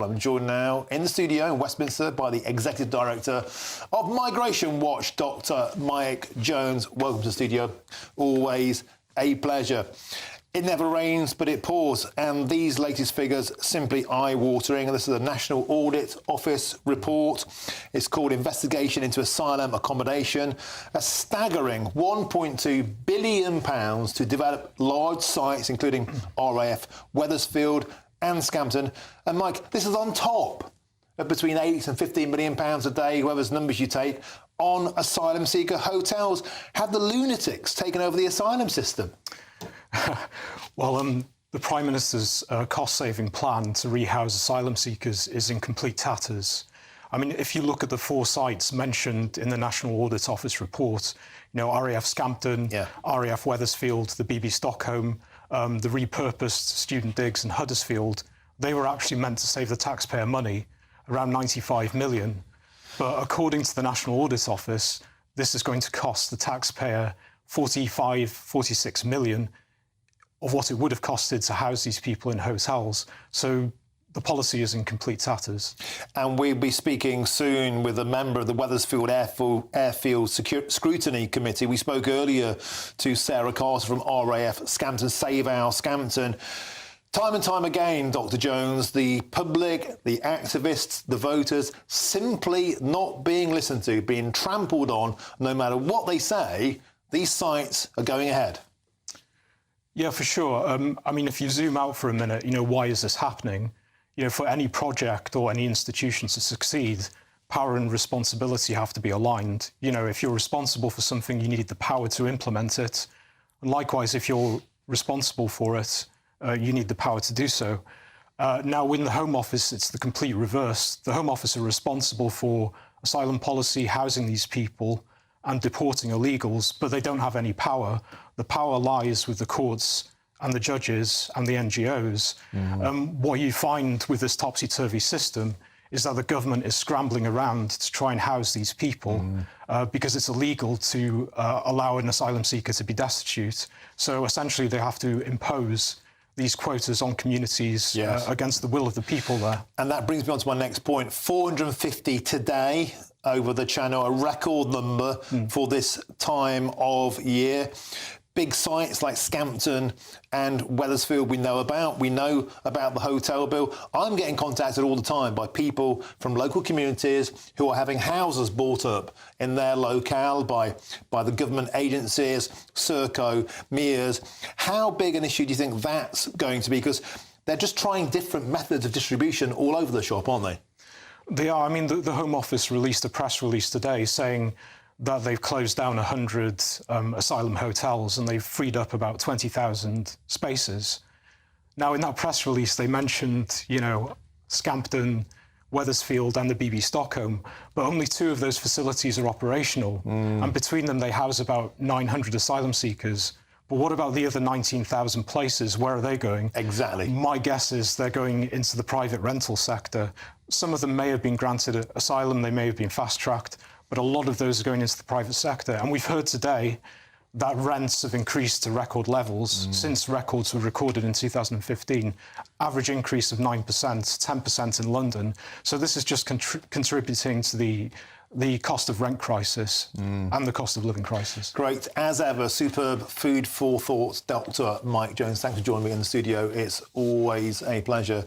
I'm joined now in the studio in Westminster by the Executive Director of Migration Watch, Dr. Mike Jones. Welcome to the studio. Always a pleasure. It never rains, but it pours, and these latest figures simply eye-watering. And this is a National Audit Office report. It's called Investigation into Asylum Accommodation. A staggering £1.2 billion to develop large sites, including RAF, Wethersfield and Scampton. And Mike, this is on top of between 8 and £15 million a day, whoever's numbers you take, on asylum seeker hotels. Have the lunatics taken over the asylum system? Well, the Prime Minister's cost-saving plan to rehouse asylum seekers is in complete tatters. I mean, if you look at the 4 sites mentioned in the National Audit Office report, you know, RAF Scampton, RAF Wethersfield, the BB Stockholm, the repurposed student digs in Huddersfield, they were actually meant to save the taxpayer money, around 95 million. But according to the National Audit Office, this is going to cost the taxpayer 46 million of what it would have costed to house these people in hotels. So the policy is in complete tatters. And we'll be speaking soon with a member of the Wethersfield Airfield Scrutiny Committee. We spoke earlier to Sarah Carter from RAF Scampton, Save Our Scampton. Time and time again, Dr. Jones, the public, the activists, the voters, simply not being listened to, being trampled on. No matter what they say, these sites are going ahead. Yeah, for sure. I mean, if you zoom out for a minute, you know, why is this happening? You know, for any project or any institution to succeed, power and responsibility have to be aligned. You know, if you're responsible for something, you need the power to implement it. And likewise, if you're responsible for it, you need the power to do so. Now, in the Home Office, it's the complete reverse. The Home Office are responsible for asylum policy, housing these people, and deporting illegals, but they don't have any power. The power lies with the courts and the judges and the NGOs. What you find with this topsy-turvy system is that the government is scrambling around to try and house these people because it's illegal to allow an asylum seeker to be destitute. So essentially they have to impose these quotas on communities against the will of the people there. And that brings me on to my next point. 450 today over the channel, a record number for this time of year. Big sites like Scampton and Wethersfield we know about. We know about the hotel bill. I'm getting contacted all the time by people from local communities who are having houses bought up in their locale by the government agencies, Serco, Mears. How big an issue do you think that's going to be? Because they're just trying different methods of distribution all over the shop, aren't they? They are. I mean, the Home Office released a press release today saying that they've closed down 100 asylum hotels and they've freed up about 20,000 spaces. Now, in that press release, they mentioned, you know, Scampton, Wethersfield and the BB Stockholm, but only 2 of those facilities are operational. And between them, they house about 900 asylum seekers. But what about the other 19,000 places? Where are they going? Exactly. My guess is they're going into the private rental sector. Some of them may have been granted asylum, they may have been fast-tracked, but a lot of those are going into the private sector. And we've heard today that rents have increased to record levels since records were recorded in 2015. Average increase of 9%, 10% in London. So this is just contributing to the cost of rent crisis and the cost of living crisis. Great. As ever, superb food for thought, Dr. Mike Jones. Thanks for joining me in the studio. It's always a pleasure.